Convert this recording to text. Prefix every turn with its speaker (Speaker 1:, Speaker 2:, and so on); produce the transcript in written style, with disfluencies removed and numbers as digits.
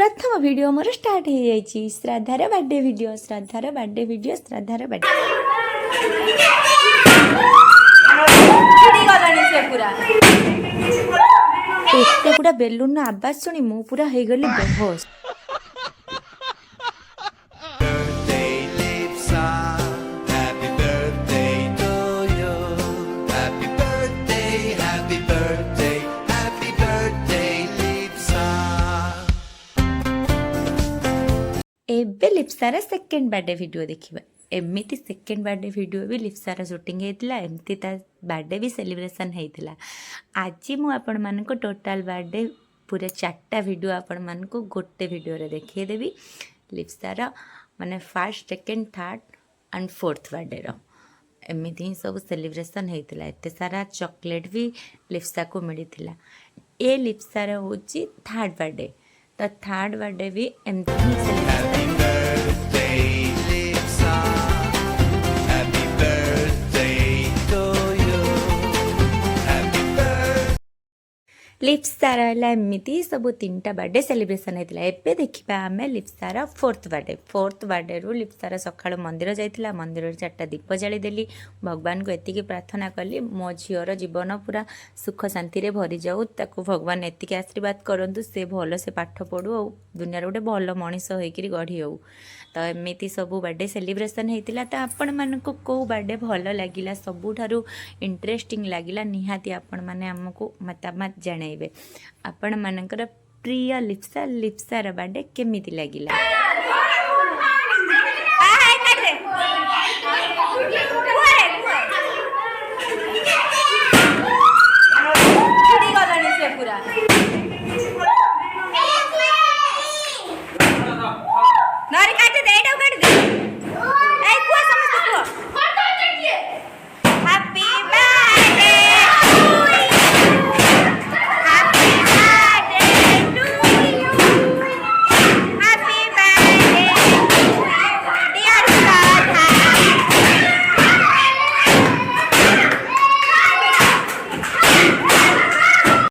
Speaker 1: प्रथम वीडियो मोर स्टार्ट हो जाइए श्राद्धार बर्थडे वीडियो श्राद्धार बर्थडे एते गुड़ा बेलून आवाज शुणी मु पूरा हो गली बेहोश। एबे लिप्सार सेकेंड बर्थडे वीडियो देखिबा। एमती सेकेंड बर्थडे वीडियो भी लिप्सार शूटिंग होता एमती ता बर्थडे भी सेलिब्रेशन होता। आज मु आपण मानको टोटल बर्थडे पूरा 4टा वीडियो आपण मानको गोटे वीडियो रे देखिए देबी। लिप्सार माने first second third and fourth birthday रो एमती ही सब सेलिब्रेशन होता। एते सारा चॉकलेट भी लिप्सा को मिलता। ए लिप्सार होची थर्ड बर्थडे तो थर्ड बर्थडे भी एमती ही सेलिब्रेशन। लिप्सार एमती सब 3टा बर्थडे सेलिब्रेशन होता। एबे देखिबा आमे लिप्सार फोर्थ बर्थडे रु लिप्सार सकाळ मंदिर जाइतिला। मंदिर 4टा दीप जाली देली। भगवान को एतिकी प्रार्थना कली मो झीवर जीवन पूरा सुख शांति रे भरी जाऊ। ताको भगवान एतिकी आशीर्वाद करंतु से भल से पाठ पढ़ू और दुनिया गोटे भल मनीष होकर गढ़ी हो। तो एमती सब बर्थडे सेलिब्रेशन होता। तो आपण मानकु को बर्थडे भल लगिला सबुठारु इंटरेस्टिंग लगिला निहाती आपण माने हमको मतामत जणाइबे। आपण मानकर प्रिय लिप्सार बर्थडे केमिति लगिला।